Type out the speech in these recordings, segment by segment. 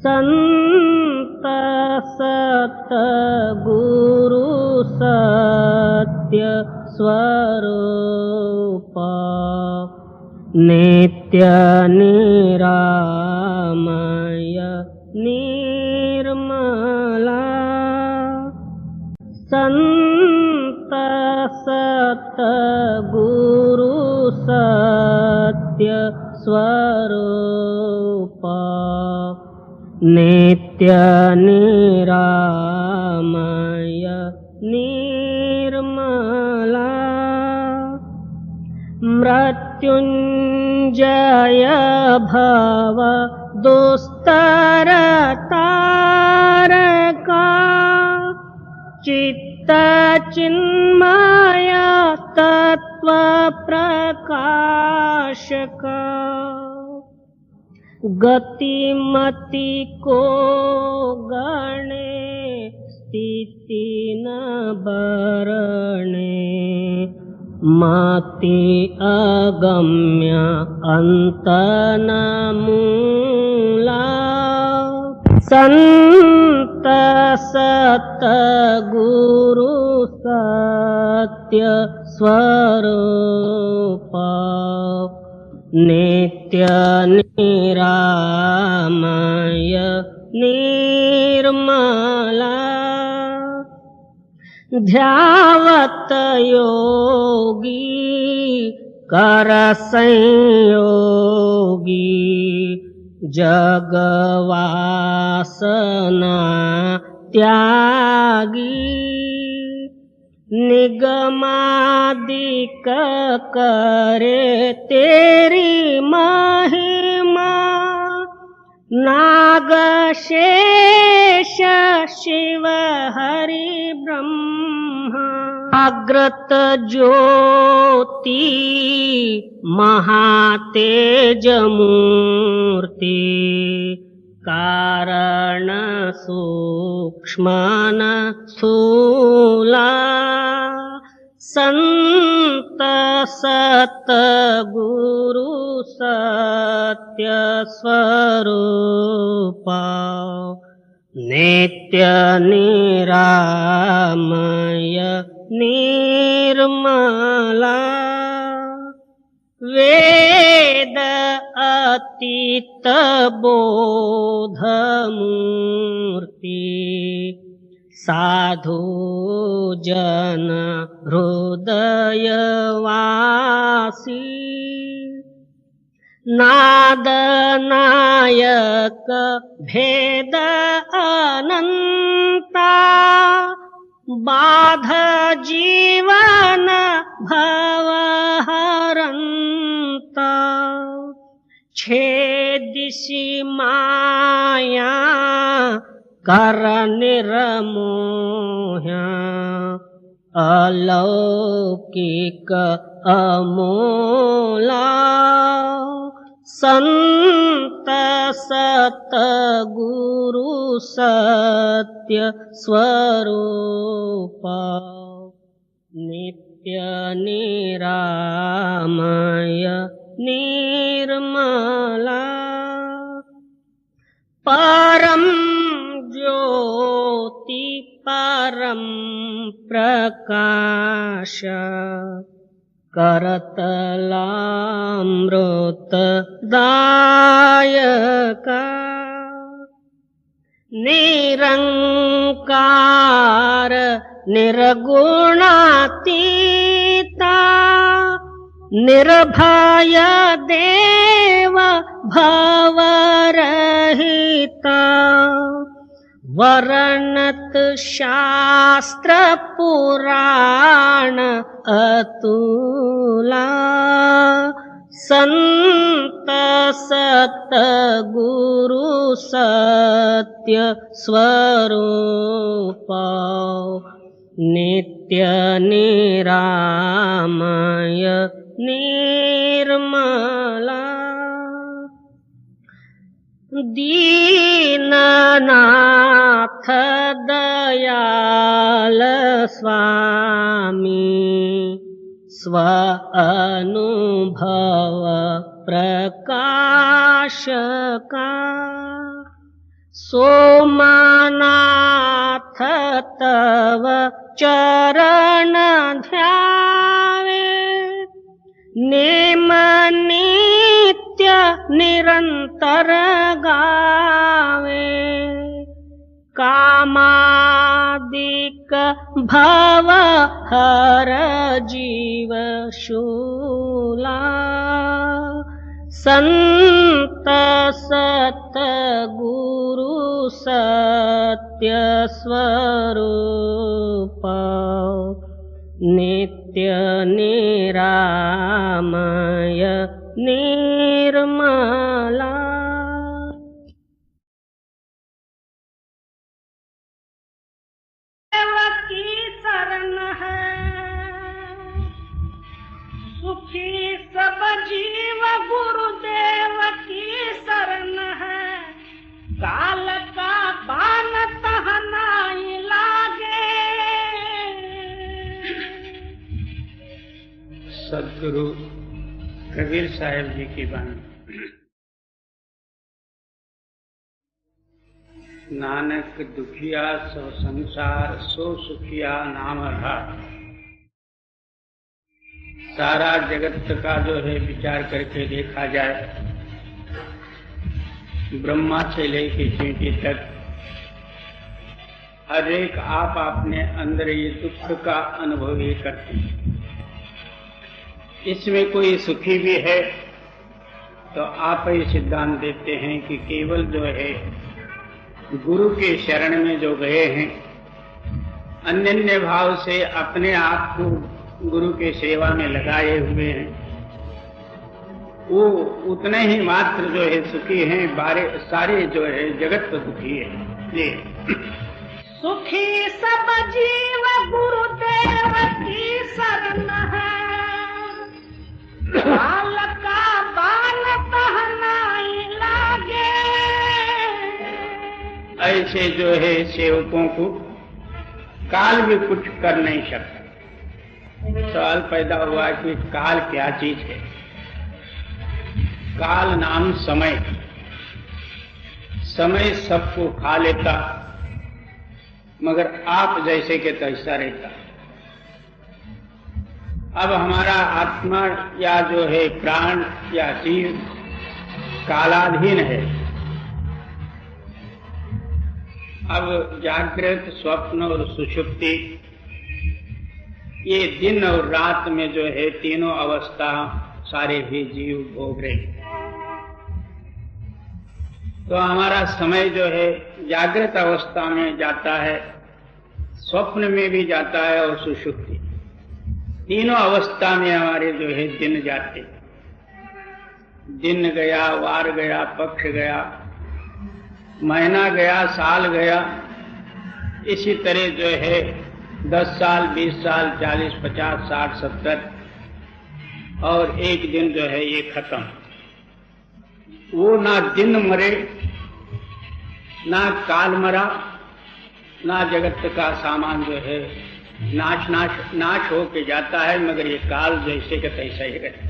संत सतगुरु सत्य स्वरूप नित्य निरामय निर्मला संत सतगुरु सत्य स्वरूप नित्य निरामय निर्मला मृत्युंजय भव दुस्तर तारका चित्त चिन्मय तत्व प्रकाशका गतिमति को गणे स्थिति न बरणे मति अगम्य अंत न मूला संत सतगुरु सत्य स्वरूप नित्य निरामय निर्मला ध्यावत योगी कर संयोगी जगवासना त्यागी निगमादिक करे तेरी महिमा नाग शेष शिव हरि ब्रह्मा अग्रत ज्योति महातेज मूर्ति कारण सूक्ष्मन स्थूला संत सतगुरु सत्य स्वरूप नित्य निरामय निर्मला वेद अतीत बोध मूर्ति साधु जन हृदय वासी नाद नायक भेद अनंता बाध जीवन भव हरंता छेदिसि माया कर निर्मोह्या अलौकिक अमोला संत सतगुरु सत्य स्वरूप नित्य निरामय निर्मला परम ज्योति परम प्रकाश करतलामृत दायका निरंकार निर्गुणातीता निर्भय देव भवरहिता वर्णत शास्त्र पुराण अतुला संत सतगुरु सत्य स्वरूप नित्य निरामय निर्मला दीननाथ दयाल स्वामी स्व अनुभव प्रकाश का सोमनाथ तव चरण ध्यावे, नेम नित्य निरंतर गावे। कामादिक भव हर जीव शूला, संत सत गुरु सत्य स्वरूप, नित्य निरामय निर्मला। की शरण है सुखी सब जीव, गुरुदेव की शरण है। काल का बान तहनाई लागे, सदगुरु कबीर साहब जी की बानी। नानक दुखिया सो संसार, सो सुखिया नाम आधार। सारा जगत का जो है विचार करके देखा जाए, ब्रह्मा से लेके चींटी तक हर एक आप अपने अंदर ये दुख का अनुभव ही करते हैं। इसमें कोई सुखी भी है तो आप ये सिद्धांत देते हैं कि केवल जो है गुरु के शरण में जो गए हैं, अनन्य भाव से अपने आप को गुरु के सेवा में लगाए हुए हैं, वो उतने ही मात्र जो है सुखी हैं। सारे जो है जगत तो दुखी है। ये सुखी सब जीव गुरुदेव की शरण है, काल का बान तहनाई लागे। ऐसे जो है सेवकों को काल भी कुछ कर नहीं सकता। सवाल पैदा हुआ कि काल क्या चीज है? काल नाम समय, समय सबको खा लेता, मगर आप जैसे के तैसा रहता। अब हमारा आत्मा या जो है प्राण या जीव कालाधीन है। अब जागृत, स्वप्न और सुषुप्ति, ये दिन और रात में जो है तीनों अवस्था सारे भी जीव भोग रहे। तो हमारा समय जो है जागृत अवस्था में जाता है, स्वप्न में भी जाता है और सुषुप्ति, तीनों अवस्था में हमारे जो है दिन जाते। दिन गया, वार गया, पक्ष गया, महीना गया, साल गया, इसी तरह जो है 10 साल, 20 साल, 40, 50, 60, 70 और एक दिन जो है ये खत्म। वो ना दिन मरे, ना काल मरा, ना जगत का सामान जो है नाश हो के जाता है, मगर ये काल जैसे का तैसा ही रहता है।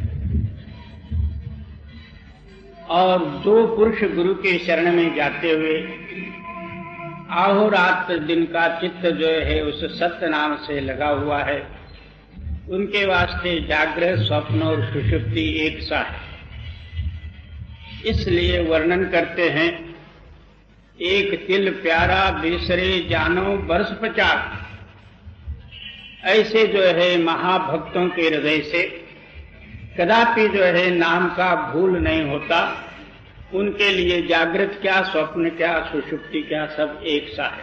और जो पुरुष गुरु के शरण में जाते हुए अहोरात्र दिन का चित्त जो है उस सत्य नाम से लगा हुआ है, उनके वास्ते जागृत, स्वप्न और सुषुप्ति एक सा है। इसलिए वर्णन करते हैं, एक तिल प्यारा बिसरे जानो बरस 50। ऐसे जो है महाभक्तों के हृदय से कदापि जो है नाम का भूल नहीं होता। उनके लिए जागृत क्या, स्वप्न क्या, सुषुप्ति क्या, सब एक सा है।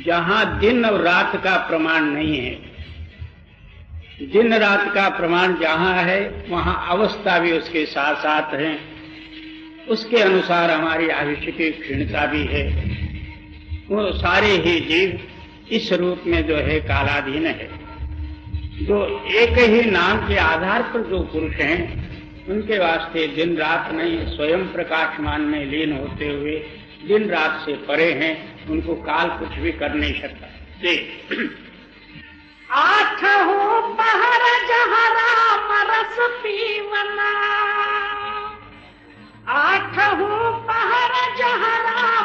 जहां दिन और रात का प्रमाण नहीं है, दिन रात का प्रमाण जहां है वहां अवस्था भी उसके साथ साथ है। उसके अनुसार हमारी आयुष्य की क्षीणता भी है। वो सारे ही जीव इस रूप में जो है कालाधीन है। जो एक ही नाम के आधार पर जो पुरुष हैं, उनके वास्ते दिन रात नहीं, स्वयं प्रकाशमान में लीन होते हुए दिन रात से परे हैं। उनको काल कुछ भी कर नहीं सकता। आठों पहर जहाँ राम रस पीवना, आठों पहर जहाँ राम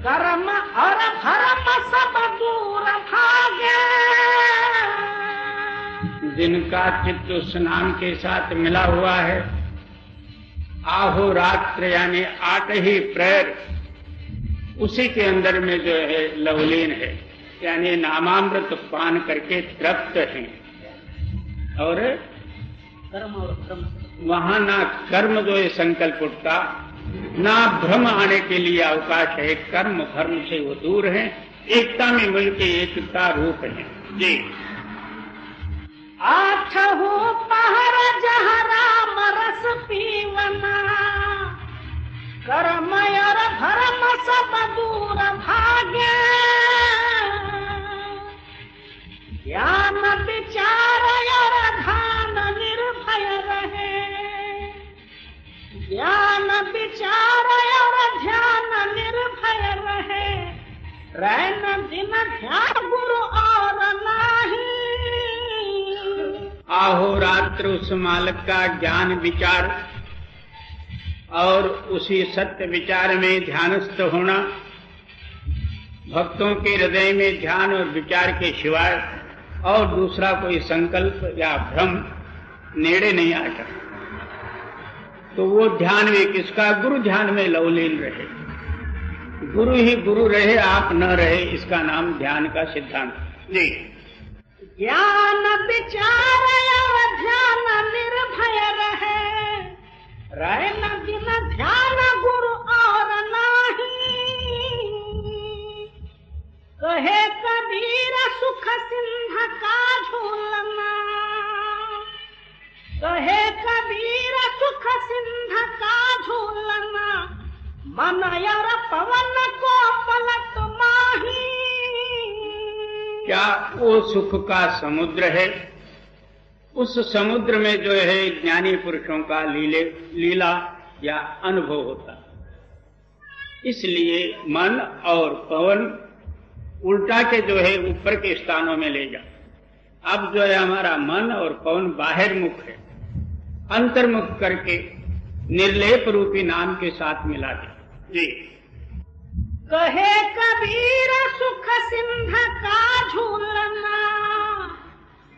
कर्म और भरम सब दूर भागे। जिनका चित्त उस नाम के साथ मिला हुआ है, आहोरात्र यानी 8 ही प्रहर उसी के अंदर में जो है लवलीन है, यानी नामामृत पान करके तृप्त हैं। और कर्म और भ्रम वहां ना कर्म जो है संकल्प उठता, ना भ्रम आने के लिए अवकाश है। कर्म धर्म से वो दूर है, एकता में मिलके एकता रूप है। जी। आठहु पहर जहाँ राम रस पीवना, कर्म और भरम सब दूर भागे। ज्ञान विचार और ध्यान निर्भय रहे। ज्ञान विचार और ध्यान निर्भय रहे। रैन दिन ध्यान गुरु और नाही। आहोरात्र उस मालिक का ज्ञान विचार और उसी सत्य विचार में ध्यानस्थ होना, भक्तों के हृदय में ध्यान और विचार के सिवाय और दूसरा कोई संकल्प या भ्रम नेड़े नहीं आ सकता। तो वो ध्यान में किसका? गुरु ध्यान में लवलीन रहे, गुरु ही गुरु रहे, आप न रहे, इसका नाम ध्यान का सिद्धांत। जी। ज्ञान विचार और ध्यान निर्भय रहे। रैन दिन ध्यान गुरु और नाही। कहे कबीर सुख सिंह का झूलना। कहे कबीर सुख सिंह का झूलना। मन और पवन को पलट माही। क्या वो सुख का समुद्र है? उस समुद्र में जो है ज्ञानी पुरुषों का लीला या अनुभव होता। इसलिए मन और पवन उल्टा के जो है ऊपर के स्थानों में ले जा। अब जो है हमारा मन और पवन बाहर मुख है, अंतर्मुख करके निर्लेप रूपी नाम के साथ मिला दे। जी। कहे कबीर सुख सिंह का झूलना।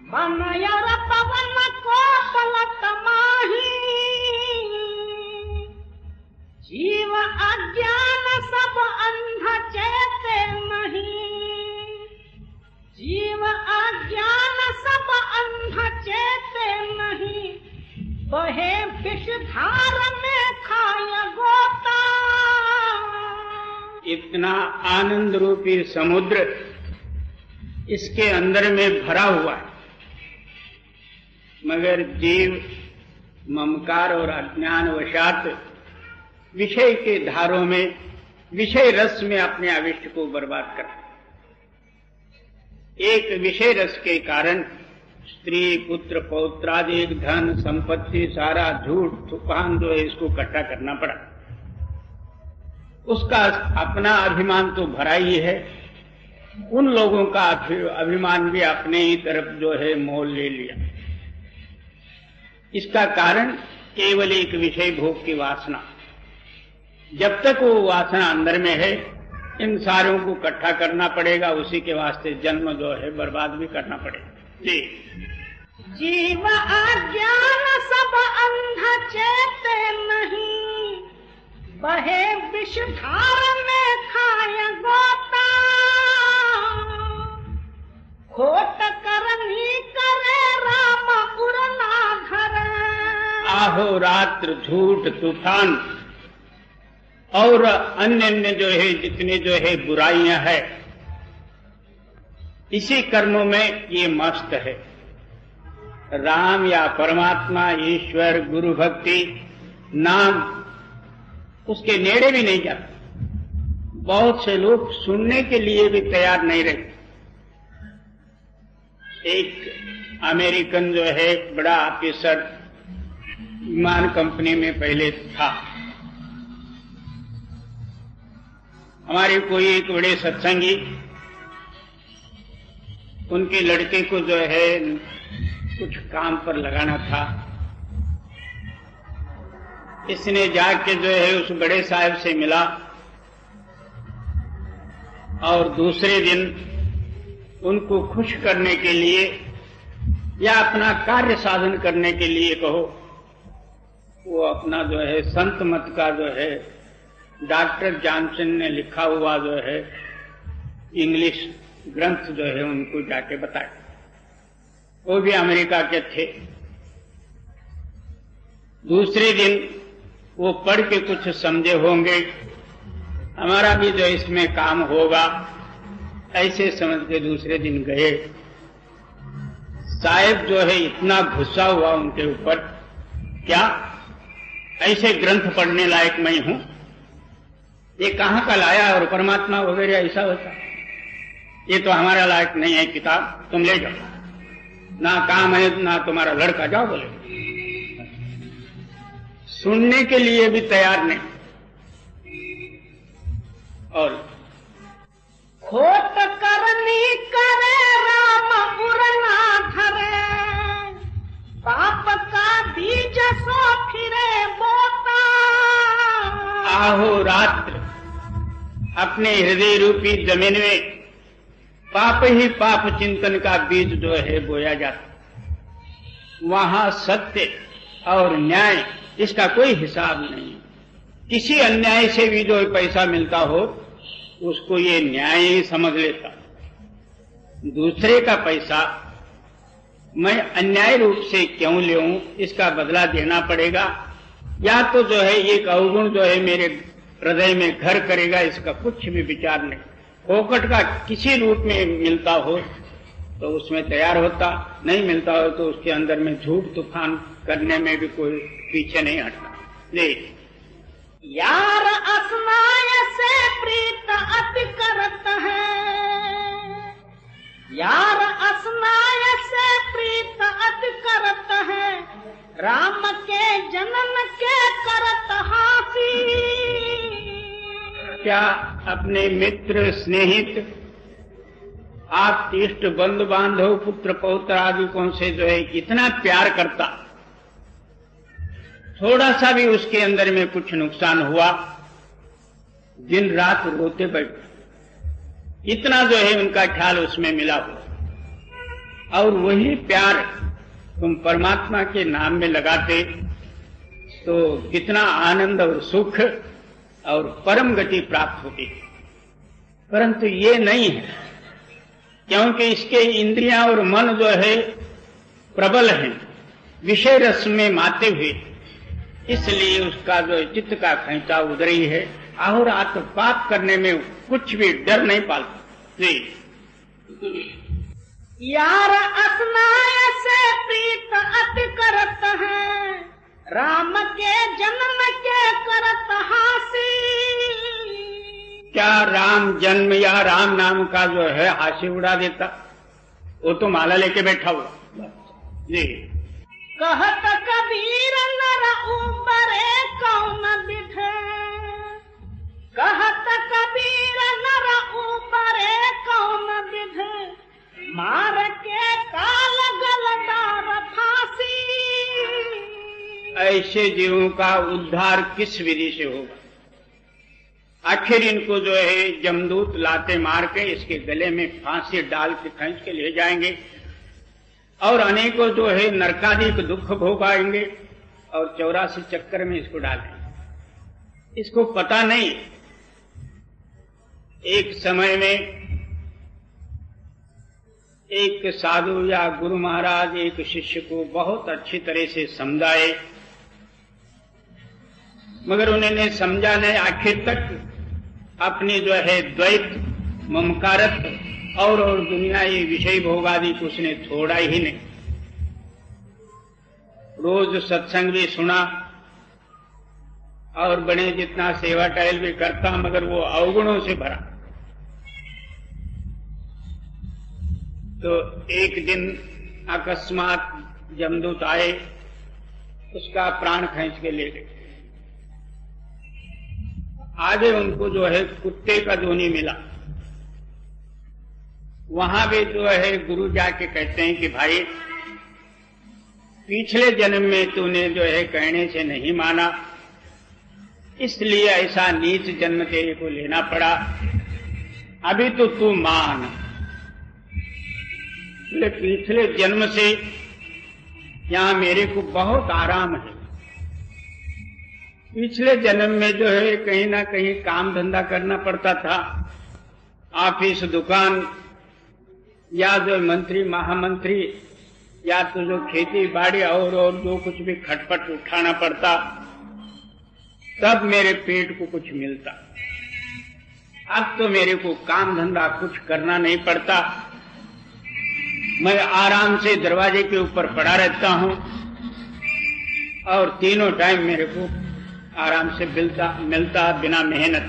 मन और पवन को पलट माही। जीव अज्ञान सब अंध चेते नहीं। जीव अज्ञान सब अंध चेते नहीं। बहे विषधार में खाए गोता। इतना आनंद रूपी समुद्र इसके अंदर में भरा हुआ है, मगर जीव ममकार और अज्ञान वशात विषय के धारों में, विषय रस में अपने अविष्ट को बर्बाद करता। एक विषय रस के कारण स्त्री पुत्र पौत्रादि धन संपत्ति सारा झूठ तूफान जो है इसको इकट्ठा करना पड़ा। उसका अपना अभिमान तो भरा ही है, उन लोगों का अभिमान भी अपने ही तरफ जो है मोल ले लिया। इसका कारण केवल एक विषय भोग की वासना। जब तक वो वासना अंदर में है, इन सारों को इकट्ठा करना पड़ेगा, उसी के वास्ते जन्म जो है बर्बाद भी करना पड़ेगा। जी। जीव अज्ञान सब अंध चेते नहीं। बहे विषधार में खाए गोता। खोट करनी करे राम उड़ना घर। आहोरात्र झूठ तूफान और अन्य जो है जितने जो है बुराइयां है, इसी कर्मों में ये मस्त है। राम या परमात्मा, ईश्वर, गुरु भक्ति, नाम उसके नेड़े भी नहीं जाते। बहुत से लोग सुनने के लिए भी तैयार नहीं रहे। एक अमेरिकन जो है बड़ा ऑफिसर विमान कंपनी में पहले था। हमारे कोई एक बड़े सत्संगी, उनके लड़के को जो है कुछ काम पर लगाना था। इसने जाके जो है उस बड़े साहब से मिला और दूसरे दिन उनको खुश करने के लिए या अपना कार्य साधन करने के लिए कहो, वो अपना जो है संत मत का जो है डॉक्टर जॉनसन ने लिखा हुआ जो है इंग्लिश ग्रंथ जो है उनको जाके बताए। वो भी अमेरिका के थे। दूसरे दिन वो पढ़ के कुछ समझे होंगे, हमारा भी जो इसमें काम होगा, ऐसे समझ के दूसरे दिन गए। साहेब जो है इतना गुस्सा हुआ उनके ऊपर, क्या ऐसे ग्रंथ पढ़ने लायक मैं हूं, ये कहां का लाया और परमात्मा वगैरह ऐसा होता, ये तो हमारा लायक नहीं है किताब, तुम ले जाओ, ना काम है ना तुम्हारा लड़का, जाओ बोले। सुनने के लिए भी तैयार नहीं। और खोट करनी करे राम उरना धरे, पाप का बीज सो फिरे बोता। आहो रात्र अपने हृदय रूपी जमीन में पाप ही पाप चिंतन का बीज जो है बोया जाता। वहां सत्य और न्याय इसका कोई हिसाब नहीं। किसी अन्याय से भी जो पैसा मिलता हो उसको ये न्याय ही समझ लेता। दूसरे का पैसा मैं अन्याय रूप से क्यों लेऊं, इसका बदला देना पड़ेगा, या तो जो है एक अवगुण जो है मेरे हृदय में घर करेगा, इसका कुछ भी विचार नहीं। फोकट का किसी रूप में मिलता हो तो उसमें तैयार होता, नहीं मिलता हो तो उसके अंदर में झूठ तूफान करने में भी कोई पीछे नहीं हटता। नहीं, यार असनाय से प्रीत अति करत है, यार असनाय से प्रीत अति करत है, राम के जनन के करत हासी। क्या अपने मित्र स्नेहित आप इष्ट बंधु बांधव पुत्र पौत्र आदि कौन से जो है इतना प्यार करता, थोड़ा सा भी उसके अंदर में कुछ नुकसान हुआ दिन रात रोते बैठे, इतना जो है उनका ख्याल उसमें मिला हुआ। और वही प्यार तुम परमात्मा के नाम में लगाते तो कितना आनंद और सुख और परम गति प्राप्त होती। परंतु ये नहीं है, क्योंकि इसके इंद्रियां और मन जो है प्रबल हैं, विषय रस में माते हुए, इसलिए उसका जो चित्त का खींचा उधर ही है। और आत्म पाप करने में कुछ भी डर नहीं पालता। यार असनाय से प्रीत अति करत है, राम के जन्म के करत हासी। क्या राम जन्म या राम नाम का जो है हासी उड़ा देता, वो तो माला लेके बैठा हुआ जी। कहत कबीर नर उबरे कौन दिखे, कहत कबीर नर उबरे कौन दिखे, मार के काल गलदार फांसी। ऐसे जीवों का उद्धार किस विधि से होगा? आखिर इनको जो है जमदूत लाते मार के इसके गले में फांसी डाल के खींच के ले जाएंगे और अनेकों जो है नरकादिक दुख भोगाएंगे और 84 चक्कर में इसको डालेंगे। इसको पता नहीं, एक समय में एक साधु या गुरु महाराज एक शिष्य को बहुत अच्छी तरह से समझाए, मगर उन्होंने समझा नहीं। आखिर तक अपनी जो है द्वैत ममकारत और दुनिया ये विषय भोगादि को उसने छोड़ा ही नहीं। रोज सत्संग भी सुना और बड़े जितना सेवा टहल भी करता, मगर वो अवगुणों से भरा। तो एक दिन अकस्मात जमदूत आए, उसका प्राण खींच के ले गए। आगे उनको जो है कुत्ते का जोनी मिला। वहां भी जो है गुरु जाके कहते हैं कि भाई पिछले जन्म में तूने जो है कहने से नहीं माना, इसलिए ऐसा नीच जन्म तेरे को लेना पड़ा। अभी तो तू मान, बोले पिछले जन्म से यहाँ मेरे को बहुत आराम है। पिछले जन्म में जो है कहीं ना कहीं काम धंधा करना पड़ता था, ऑफिस दुकान, या जो मंत्री महामंत्री, या तो जो खेती बाड़ी और जो कुछ भी खटपट उठाना पड़ता, तब मेरे पेट को कुछ मिलता। अब तो मेरे को काम धंधा कुछ करना नहीं पड़ता, मैं आराम से दरवाजे के ऊपर पड़ा रहता हूं और तीनों टाइम मेरे को आराम से मिलता बिना मेहनत।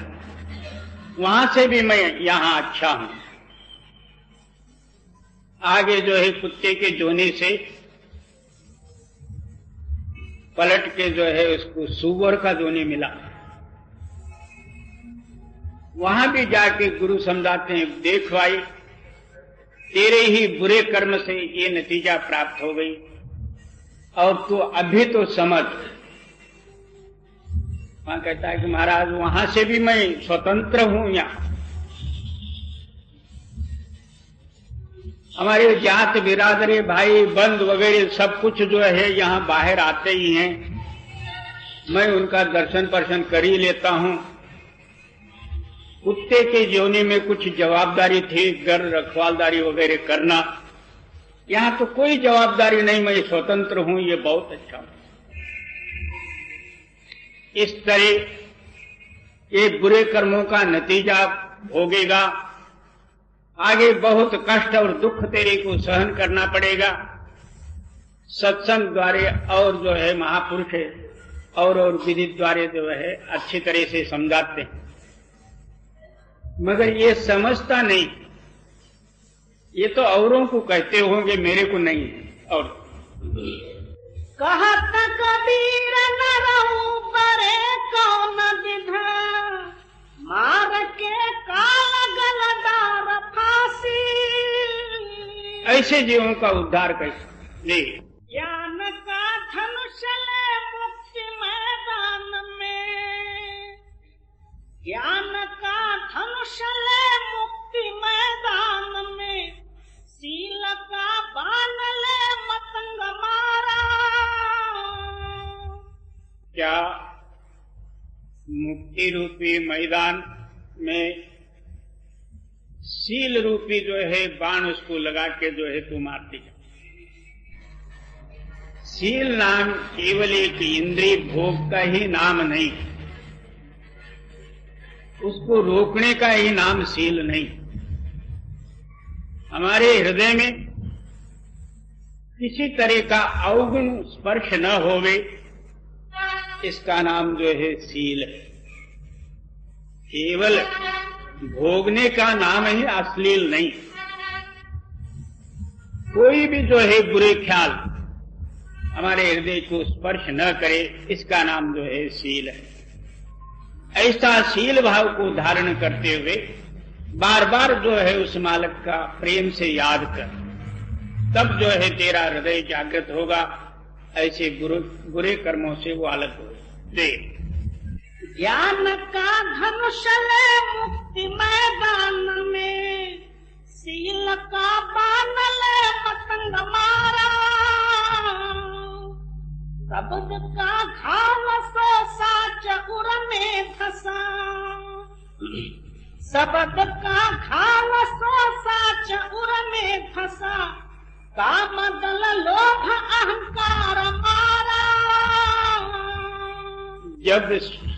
वहां से भी मैं यहां अच्छा हूं। आगे जो है कुत्ते के जोने से पलट के जो है उसको सुअर का जोने मिला। वहां भी जाके गुरु समझाते हैं, देख भाई तेरे ही बुरे कर्म से ये नतीजा प्राप्त हो गई और तू अभी तो समझ। वहां कहता है कि महाराज वहां से भी मैं स्वतंत्र हूं। यहाँ हमारे जात बिरादरी भाई बंद वगैरह सब कुछ जो है यहाँ बाहर आते ही हैं, मैं उनका दर्शन पर्शन कर ही लेता हूं। कुत्ते के जोने में कुछ जवाबदारी थी, घर रखवालदारी वगैरह करना, यहाँ तो कोई जवाबदारी नहीं, मैं स्वतंत्र हूं, ये बहुत अच्छा हूं। इस तरह ये बुरे कर्मों का नतीजा भोगेगा। आगे बहुत कष्ट और दुख तेरे को सहन करना पड़ेगा। सत्संग द्वारे और जो है महापुरुष और विधि द्वारे जो है अच्छी तरह से समझाते हैं, मगर ये समझता नहीं। ये तो औरों को कहते होंगे, मेरे को नहीं है। और कहत कबीर न रहूं परे कौन विधा, मार के काल गलदार फांसी। ऐसे जीवों का उद्धार कैसे? जी, ज्ञान का धनुष ले मुक्ति मैदान में, ज्ञान का धनुष ले मुक्ति मैदान में, सील का बाण ले मतंग मारा। क्या मुक्ति रूपी मैदान में सील रूपी जो है बाण उसको लगा के जो है तू मारती है? सील नाम केवल एक इंद्रिय भोग का ही नाम नहीं, उसको रोकने का ही नाम सील नहीं। हमारे हृदय में किसी तरह का अवगुण स्पर्श न होवे, इसका नाम जो है सील है। केवल भोगने का नाम ही अश्लील नहीं। कोई भी जो है बुरे ख्याल हमारे हृदय को स्पर्श न करे, इसका नाम जो है सील है। ऐसा शील भाव को धारण करते हुए बार बार जो है उस मालिक का प्रेम से याद कर, तब जो है तेरा हृदय जागृत होगा। ऐसे बुरे कर्मों से वो अलग हो। ज्ञान का धनुष ले मुक्ति मैदान में, सील का बाण ले मतंग मारा। शब्द का घाव सो साच उर में फंसा, शब्द का घाव सो साच उर में फंसा। काम दल लोभ अहंकार मारा। जब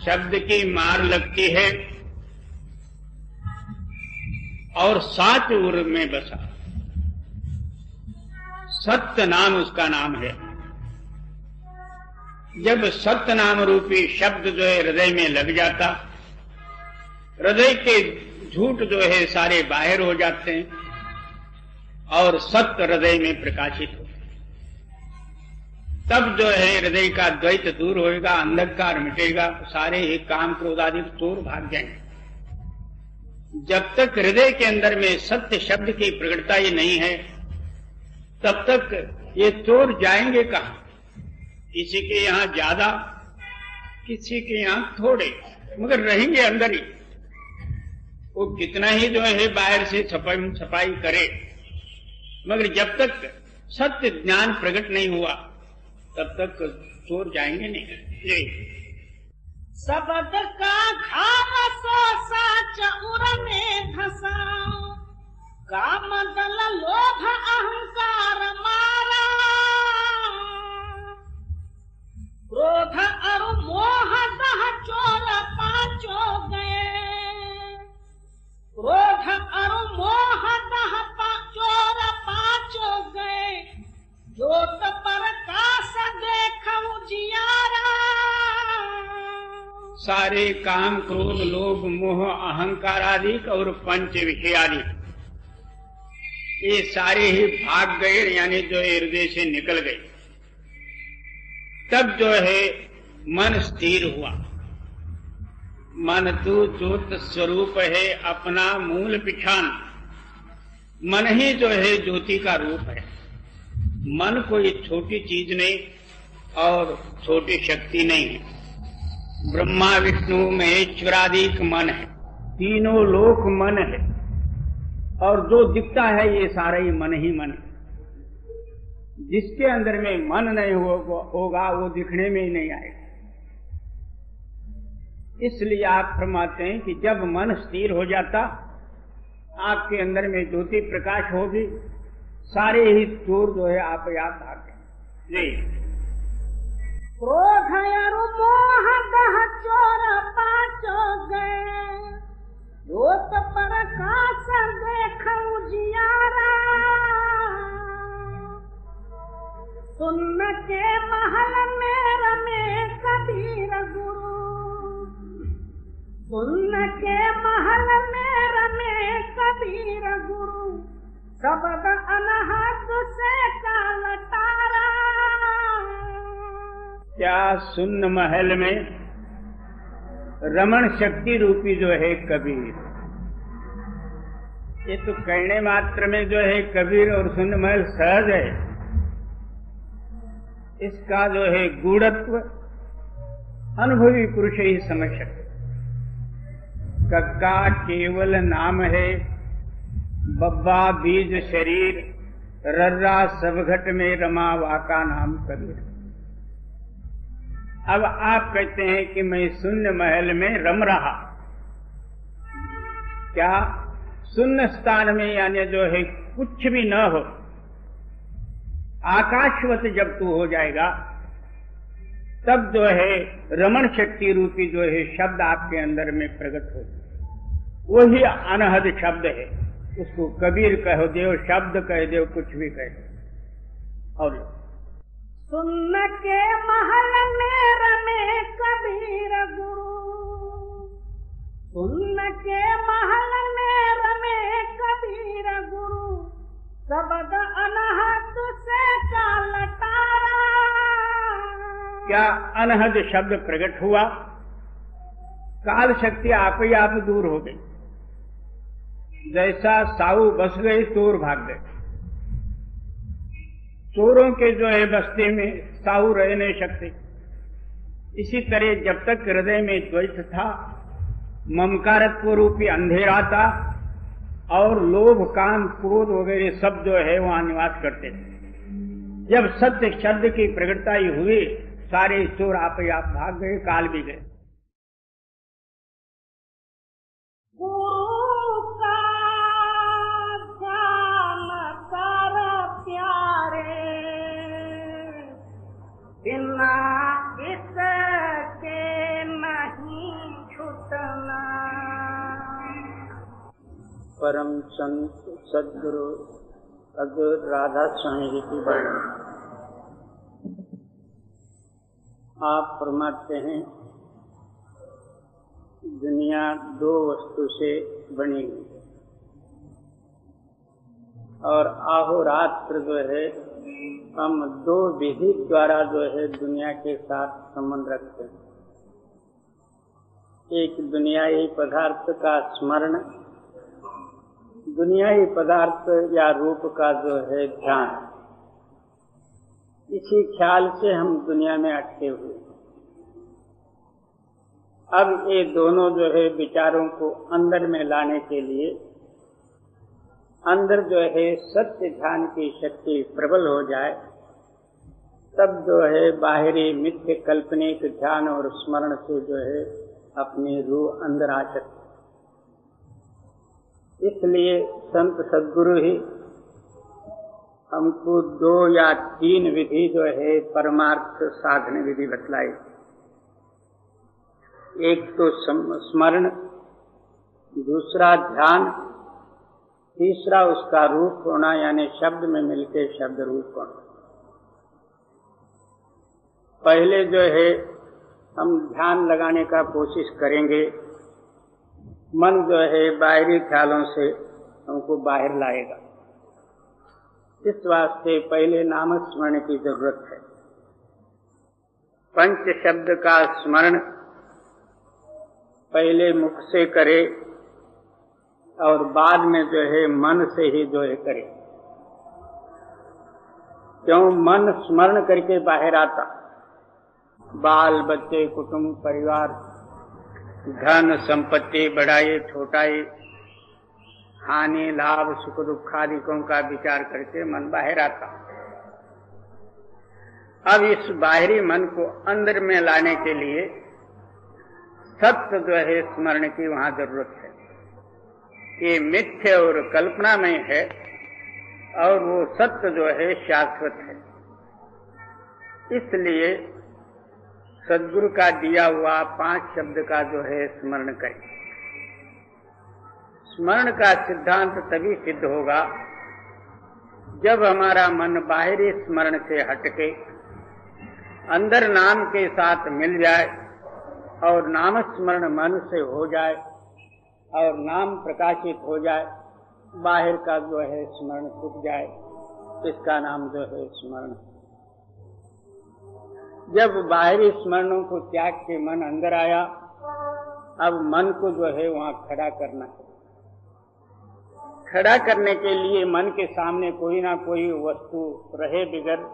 शब्द की मार लगती है और साच उर में बसा, सत्य नाम उसका नाम है। जब सत्य नाम रूपी शब्द जो है हृदय में लग जाता, हृदय के झूठ जो है सारे बाहर हो जाते हैं और सत्य हृदय में प्रकाशित होता। तब जो है हृदय का द्वैत दूर होएगा, अंधकार मिटेगा, सारे ही काम क्रोध आदि चोर भाग जाएंगे। जब तक हृदय के अंदर में सत्य शब्द की प्रकटता ही नहीं है, तब तक ये चोर जाएंगे कहां? किसी के यहां ज्यादा, किसी के यहां थोड़े, मगर रहेंगे अंदर ही। वो कितना ही जो है बाहर से छपाई करे, मगर जब तक सत्य ज्ञान प्रकट नहीं हुआ तब तक चोर जाएंगे नहीं। शब्द का घाव सो साच उर में धसा, काम दल लोभ अहंकार मारा, क्रोध और मोह दह चोर पांचो गए, क्रोध और मोह दह चोर पांचो गए, ज्योत प्रकाश देखौ जियारा। सारे काम क्रोध लोभ मोह अहंकार आदि और पंच विषय आदि ये सारे ही भाग गए, यानी जो हृदय से निकल गए। तब जो है मन स्थिर हुआ। मन तो ज्योत स्वरूप है, अपना मूल पिछान। मन ही जो है ज्योति का रूप है। मन कोई छोटी चीज नहीं और छोटी शक्ति नहीं है। ब्रह्मा विष्णु महेश्वरादिक मन है, तीनों लोक मन है, और जो दिखता है ये सारा ही मन है। जिसके अंदर में मन नहीं होगा वो दिखने में ही नहीं आएगा। इसलिए आप फरमाते हैं कि जब मन स्थिर हो जाता, आपके अंदर में ज्योति प्रकाश होगी, सारे ही चोर जो है आप याद आते जी। क्रोध और मोह दह चोर पांचो गए, ज्योत प्रकाश देखौ जियारा। सुन के महल में रमे कबीर गुरु, सुन के महल में रमे कबीर गुरु, शब्द अनहद से का लटारा। क्या सुन्न महल में रमण शक्ति रूपी जो है कबीर, ये तो कहने मात्र में जो है कबीर और सुन्न महल सहज है। इसका जो है गूढ़त्व अनुभवी पुरुष ही समझ सकते। कक्का केवल नाम है, बब्बा बीज शरीर, रर्रा सब घट में रमा वाका नाम कबीर। अब आप कहते हैं कि मैं शून्य महल में रम रहा। क्या शून्य स्थान में यानी जो है कुछ भी न हो, आकाशवत जब तू हो जाएगा तब जो है रमण शक्ति रूपी जो है शब्द आपके अंदर में प्रकट हो, वही अनहद शब्द है। उसको कबीर कह दो, शब्द कह दो, कुछ भी कह दो। और सुन के महल में रमे कबीर गुरु, सुन के महल में रमे कबीर गुरु, शब्द अनहद से का लटारा। क्या अनहद शब्द प्रकट हुआ, काल शक्ति आप ही आप दूर हो गई। जैसा साऊ बस गए चोर भाग गए। चोरों के जो है बस्ती में साऊ रह नहीं सकते। इसी तरह जब तक हृदय में द्वैत था, ममकारत्व रूपी अंधेरा था और लोभ काम क्रोध वगैरह सब जो है वहां निवास करते थे। जब सत्य शब्द की प्रकटता हुई, सारे चोर आप ही आप भाग गए, काल भी गए। गुरु का ध्यान कर प्यारे, बिना इसके नहीं छूटना। परम संत सदगुरु अद्वैत राधा स्वामी जी की बात। आप फरमाते हैं दुनिया दो वस्तु से बनी और आहोरात्र जो है हम दो विधि द्वारा जो है दुनिया के साथ संबंध रखते हैं। एक दुनियाई पदार्थ का स्मरण, दुनियाई पदार्थ या रूप का जो है ध्यान। इसी ख्याल से हम दुनिया में अटके हुए। अब ये दोनों जो है विचारों को अंदर में लाने के लिए अंदर जो है सत्य ध्यान की शक्ति प्रबल हो जाए, तब जो है बाहरी मिथ्य काल्पनिक ध्यान और स्मरण से जो है अपनी रूह अंदर आ सकती। इसलिए संत सद्गुरु ही हमको 2 या 3 विधि जो है परमार्थ साधन विधि बतलाई। एक तो स्मरण, दूसरा ध्यान, तीसरा उसका रूप होना यानी शब्द में मिलके शब्द रूप होना। पहले जो है हम ध्यान लगाने का कोशिश करेंगे, मन जो है बाहरी ख्यालों से हमको बाहर लाएगा। इस वास्ते पहले नाम स्मरण की जरूरत है। पंच शब्द का स्मरण पहले मुख से करे और बाद में जो है मन से ही जो है करे। क्यों? मन स्मरण करके बाहर आता। बाल बच्चे, कुटुंब, परिवार, धन संपत्ति, बढ़ाई छोटाई, हानि लाभ, सुख दुखादिकों का विचार करके मन बाहर आता। अब इस बाहरी मन को अंदर में लाने के लिए सत्य जो है स्मरण की वहां जरूरत है। ये मिथ्य और कल्पना में है और वो सत्य जो है शाश्वत है। इसलिए सद्गुरु का दिया हुआ 5 शब्द का जो है स्मरण करें। स्मरण का सिद्धांत तभी सिद्ध होगा जब हमारा मन बाहरी स्मरण से हटके अंदर नाम के साथ मिल जाए और नाम स्मरण मन से हो जाए और नाम प्रकाशित हो जाए, बाहर का जो है स्मरण छूट जाए। इसका नाम जो है स्मरण। जब बाहरी स्मरणों को त्याग के मन अंदर आया, अब मन को जो है वहां खड़ा करना है। खड़ा करने के लिए मन के सामने कोई ना कोई वस्तु रहे बिगर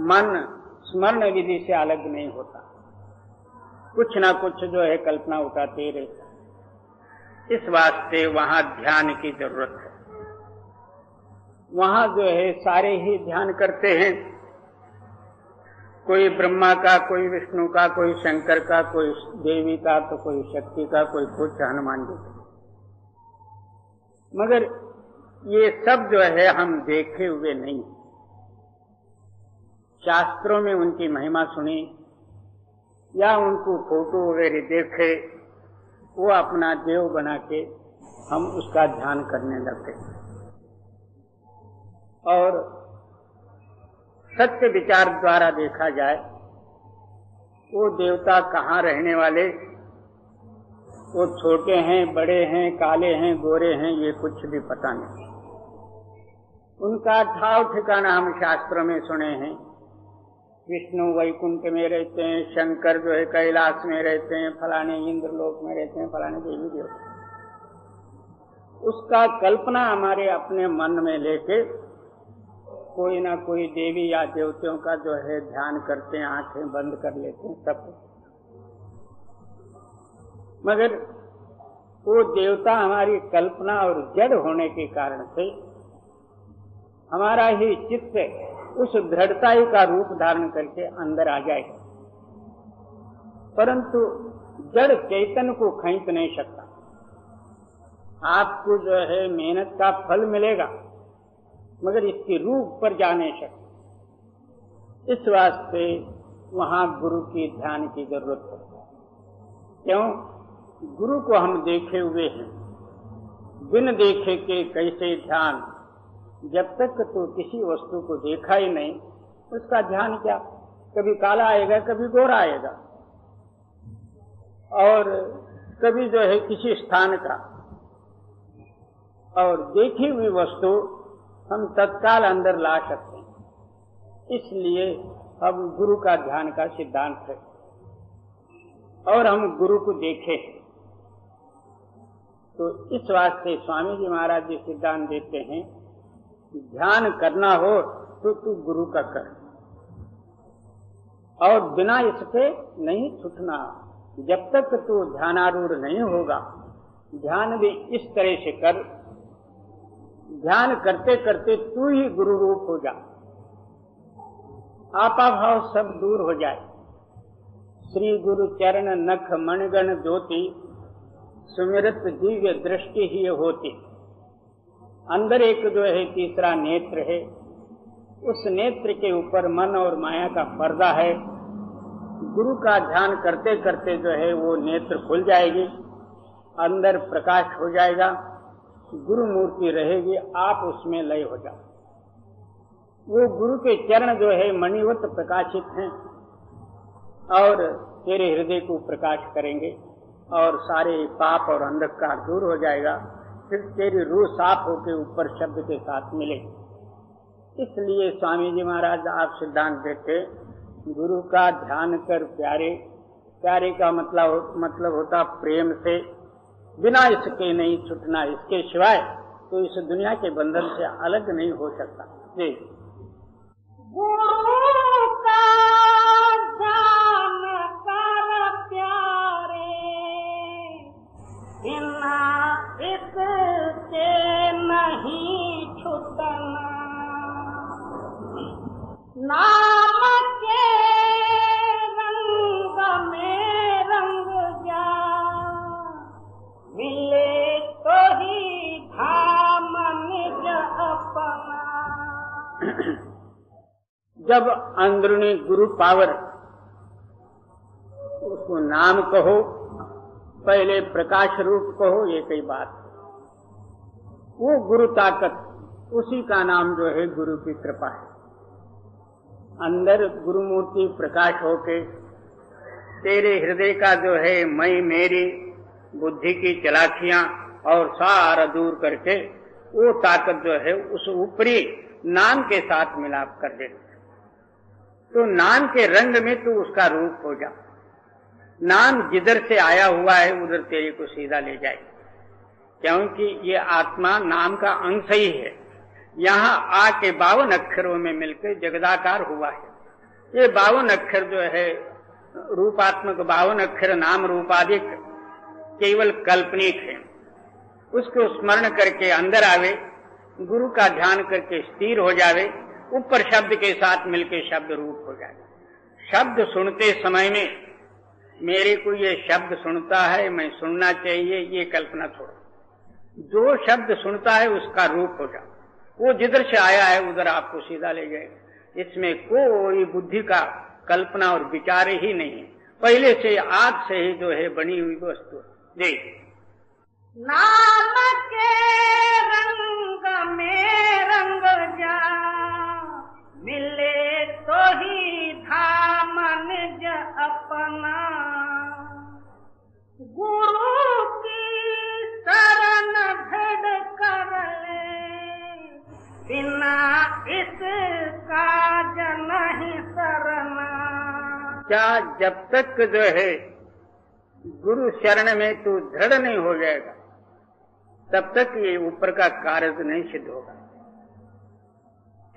मन स्मरण विधि से अलग नहीं होता। कुछ ना कुछ जो है कल्पना उठाते रहता। इस वास्ते वहां ध्यान की जरूरत है। वहां जो है सारे ही ध्यान करते हैं, कोई ब्रह्मा का, कोई विष्णु का, कोई शंकर का, कोई देवी का, तो कोई शक्ति का, कोई कुछ हनुमान जी का। मगर ये सब जो है हम देखे हुए नहीं। शास्त्रों में उनकी महिमा सुनी या उनको फोटो वगैरह देखे, वो अपना देव बना के हम उसका ध्यान करने लगते। और सत्य विचार द्वारा देखा जाए, वो देवता कहाँ रहने वाले, वो छोटे हैं, बड़े हैं, काले हैं, गोरे हैं, ये कुछ भी पता नहीं। उनका ठाव ठिकाना हम शास्त्रों में सुने हैं। विष्णु वैकुंठ में रहते हैं, शंकर जो है कैलाश में रहते हैं, फलाने इंद्रलोक में रहते हैं, फलाने देवी देवता। उसका कल्पना हमारे अपने मन में लेके कोई ना कोई देवी या देवताओं का जो है ध्यान करते हैं, आंखें बंद कर लेते हैं सब। मगर वो देवता हमारी कल्पना और जड़ होने के कारण से हमारा ही चित्त उस दृढ़ताई का रूप धारण करके अंदर आ जाएगा, परंतु जड़ चैतन्य को खींच नहीं सकता। आपको जो है मेहनत का फल मिलेगा, मगर इसकी रूप पर जा नहीं सकता। इस वास्ते वहां गुरु की ध्यान की जरूरत है। क्यों? गुरु को हम देखे हुए हैं, बिन देखे के कैसे ध्यान। जब तक तो किसी वस्तु को देखा ही नहीं, उसका ध्यान क्या? कभी काला आएगा, कभी गोरा आएगा, और कभी जो है किसी स्थान का। और देखी हुई वस्तु हम तत्काल अंदर ला सकते हैं। इसलिए हम गुरु का ध्यान का सिद्धांत है और हम गुरु को देखे। तो इस वास्ते स्वामी जी महाराज जी सिद्धांत देते हैं, ध्यान करना हो तो तू गुरु का कर, और बिना इसके नहीं छूटना, जब तक तू ध्यानारूढ़ नहीं होगा, ध्यान भी इस तरह से कर, ध्यान करते करते तू ही गुरु रूप हो जा, आपाभाव सब दूर हो जाए। श्री गुरु चरण नख मणिगण ज्योति, सुमिरत दिव्य दृष्टि ही होती। अंदर एक जो है तीसरा नेत्र है, उस नेत्र के ऊपर मन और माया का पर्दा है। गुरु का ध्यान करते करते जो है वो नेत्र खुल जाएगी, अंदर प्रकाश हो जाएगा, गुरु मूर्ति रहेगी, आप उसमें लय हो जाओ। वो गुरु के चरण जो है मणिवत प्रकाशित हैं और तेरे हृदय को प्रकाश करेंगे और सारे पाप और अंधकार दूर हो जाएगा। फिर तेरी रूह साफ होकर ऊपर शब्द के साथ मिलेगी। इसलिए स्वामी जी महाराज आप सिद्धांत देते, गुरु का ध्यान कर प्यारे। प्यारे का मतलब होता प्रेम से, बिना इसके नहीं छूटना, इसके सिवाय तो इस दुनिया के बंधन से अलग नहीं हो सकता। जी, गुरु का ध्यान कर प्यारे, बिना इसके नहीं छूटना। नाम के रंग में रंग जा, मिले तो ही धाम निज अपना। जब अंदरूनी गुरु पावर, उसको नाम कहो, पहले प्रकाश रूप कहो, ये कई बात। वो गुरु ताकत, उसी का नाम जो है गुरु की कृपा है। अंदर गुरु मूर्ति प्रकाश होके तेरे हृदय का जो है मैं मेरी बुद्धि की चलाकियां और सारा दूर करके वो ताकत जो है उस ऊपरी नाम के साथ मिलाप कर दे। तो नाम के रंग में तू उसका रूप हो जा। नाम जिधर से आया हुआ है उधर तेरे को सीधा ले जाए, क्योंकि ये आत्मा नाम का अंश ही है। यहाँ आके 52 अक्षरों में मिलकर जगदाकार हुआ है। ये 52 अक्षर जो है रूपात्मक 52 अक्षर नाम रूपाधिक केवल काल्पनिक है। उसको स्मरण करके अंदर आवे, गुरु का ध्यान करके स्थिर हो जावे, ऊपर शब्द के साथ मिलके शब्द रूप हो जाए। शब्द सुनते समय में मेरे को ये शब्द सुनता है, मैं सुनना चाहिए, ये कल्पना छोड़ो। जो शब्द सुनता है उसका रूप हो जाओ। वो जिधर से आया है उधर आपको सीधा ले जाएगा। इसमें कोई बुद्धि का कल्पना और विचार ही नहीं है, पहले से आज से ही जो है बनी हुई वस्तु। जी, नाम के रंग में रंग जा, मिले तो ही धाम निज अपना। गुरु की शरण भेड़ कर ले, बिना इसका नहीं सरना। क्या जब तक जो है गुरु शरण में तू दृढ़ नहीं हो जाएगा, तब तक ये ऊपर का कार्य नहीं सिद्ध होगा।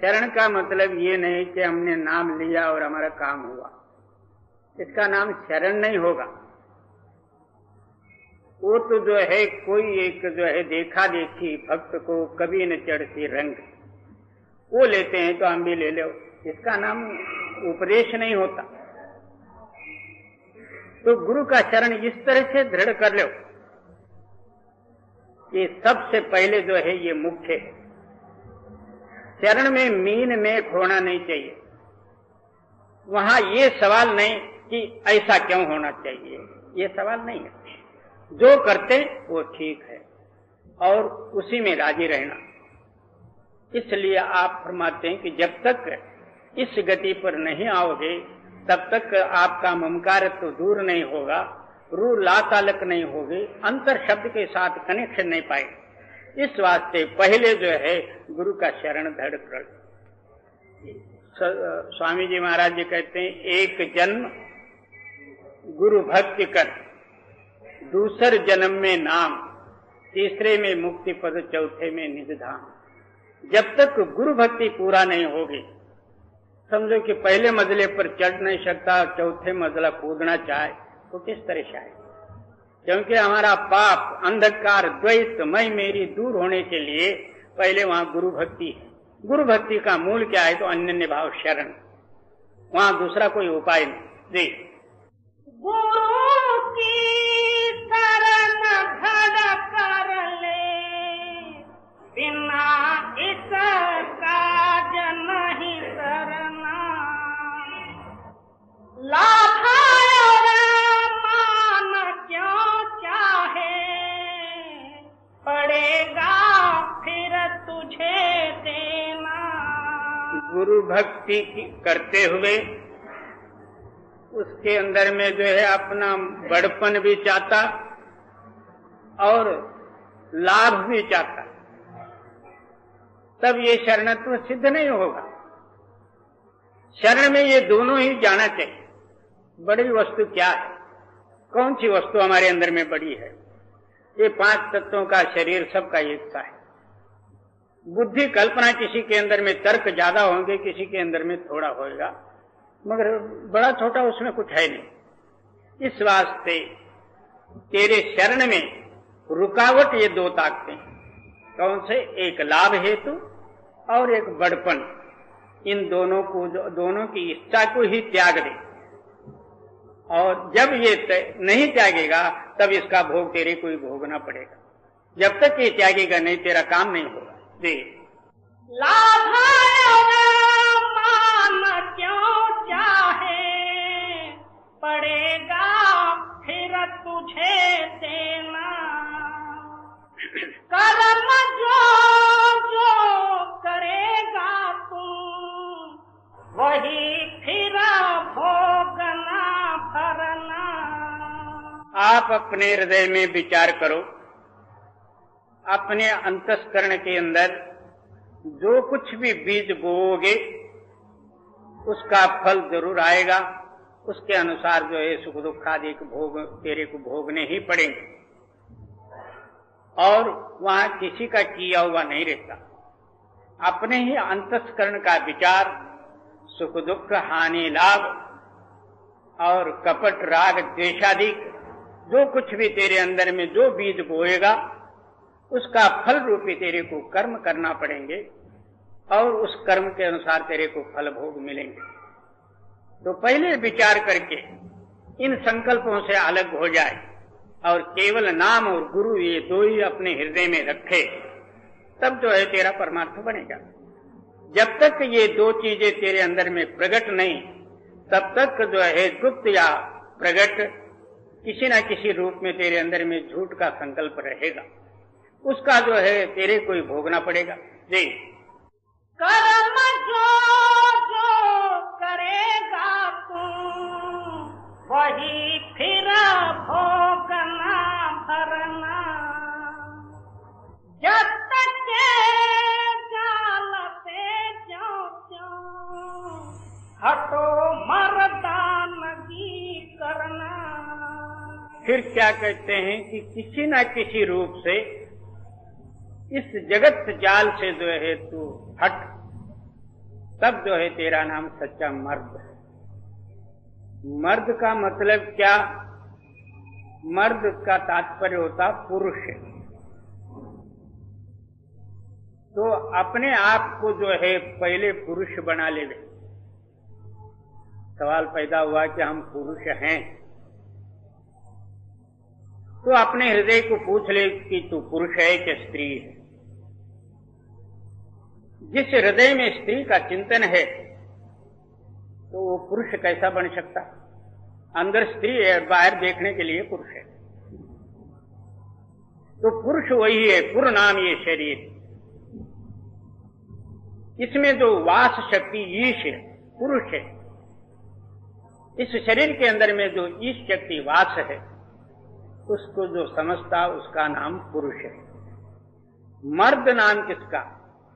शरण का मतलब ये नहीं कि हमने नाम लिया और हमारा काम हुआ, इसका नाम शरण नहीं होगा। वो तो जो है कोई एक जो है देखा देखी भक्त को कभी न चढ़ती रंग, वो लेते हैं तो हम भी ले लो, इसका नाम उपदेश नहीं होता। तो गुरु का शरण इस तरह से दृढ़ कर लो, ये सबसे पहले जो है ये मुख्य है। शरण में मीन में खोना नहीं चाहिए। वहां ये सवाल नहीं कि ऐसा क्यों होना चाहिए, ये सवाल नहीं है। जो करते वो ठीक है और उसी में राजी रहना। इसलिए आप फरमाते हैं कि जब तक इस गति पर नहीं आओगे तब तक आपका ममकार तो दूर नहीं होगा, रूह लातालक नहीं होगी, अंतर शब्द के साथ कनेक्शन नहीं पाएंगे। इस वास्ते पहले जो है गुरु का शरण धड़ कर। स्वामी जी महाराज जी कहते हैं, एक जन्म गुरु भक्ति कर, दूसरे जन्म में नाम, तीसरे में मुक्ति पद, चौथे में निज धाम। जब तक गुरु भक्ति पूरा नहीं होगी, समझो कि पहले मंजिले पर चढ़ नहीं सकता, चौथे मंजिला कूदना चाहे वो किस तरह से आएगा? क्योंकि हमारा पाप, अंधकार, द्वैत, मैं मेरी दूर होने के लिए पहले वहां गुरु भक्ति है। गुरु भक्ति का मूल क्या है? तो अन्य भाव शरण, वहां दूसरा कोई उपाय नहीं। जी, गुरु की शरण धड़ कर ले, बिना इस काज नहीं करना। लाभ और मान क्यों चाहे, पड़ेगा फिर तुझे देना। गुरु भक्ति करते हुए उसके अंदर में जो है अपना बड़पन भी चाहता और लाभ भी चाहता, तब ये शरणत्व सिद्ध नहीं होगा। शरण में ये दोनों ही जाना चाहिए। बड़ी वस्तु क्या है? कौन सी वस्तु हमारे अंदर में बड़ी है? ये 5 तत्वों का शरीर सबका एक सा है। बुद्धि कल्पना किसी के अंदर में तर्क ज्यादा होंगे, किसी के अंदर में थोड़ा होगा, मगर बड़ा छोटा उसमें कुछ है नहीं। इस वास्ते तेरे शरण में रुकावट ये 2 ताकतें, कौन से? एक लाभ हेतु और एक बड़पन। इन दोनों की इच्छा को ही त्याग दे, और जब ये नहीं त्यागेगा तब इसका भोग तेरे को ही भोगना पड़ेगा। जब तक ये त्यागेगा नहीं, तेरा काम नहीं होगा। जी, लाभ मान क्यों चाहे, पड़ेगा फिर तुझे देना। कर्म जो जो करेगा तू, वही फिर भोगना भरना। आप अपने हृदय में विचार करो, अपने अंतःकरण के अंदर जो कुछ भी बीज बोओगे उसका फल जरूर आएगा। उसके अनुसार जो है सुख दुख आदि को भोग तेरे को भोगने ही पड़ेंगे, और वहां किसी का किया हुआ नहीं रहता। अपने ही अंतःकरण का विचार, सुख दुख, हानि लाभ और कपट राग द्वेषादि, जो कुछ भी तेरे अंदर में जो बीज बोएगा उसका फल रूपी तेरे को कर्म करना पड़ेंगे, और उस कर्म के अनुसार तेरे को फल भोग मिलेंगे। तो पहले विचार करके इन संकल्पों से अलग हो जाए और केवल नाम और गुरु ये 2 ही अपने हृदय में रखे, तब जो है तेरा परमार्थ बनेगा। जब तक ये 2 चीजें तेरे अंदर में प्रकट नहीं, तब तक जो है गुप्त या प्रकट किसी न किसी रूप में तेरे अंदर में झूठ का संकल्प रहेगा। उसका जो है तेरे को ही भोगना पड़ेगा। जी, कर्म जो जो करेगा तू, वही फिर भोगना भरना। जब तक के जाल से ज्यों हटो मर्दानगी करना। फिर क्या कहते हैं कि किसी न किसी रूप से इस जगत जाल से जो है तू हट, तब जो है तेरा नाम सच्चा मर्द है। मर्द का मतलब क्या? मर्द का तात्पर्य होता पुरुष। तो अपने आप को जो है पहले पुरुष बना ले। सवाल पैदा हुआ कि हम पुरुष हैं, तो अपने हृदय को पूछ ले कि तू पुरुष है कि स्त्री है। जिस हृदय में स्त्री का चिंतन है तो वो पुरुष कैसा बन सकता? अंदर स्त्री है, बाहर देखने के लिए पुरुष है। तो पुरुष वही है, पुर नाम ये शरीर। इसमें जो वास शक्ति ईश है, पुरुष है। इस शरीर के अंदर में जो ईश शक्ति वास है, उसको जो समझता उसका नाम पुरुष है। मर्द नाम किसका?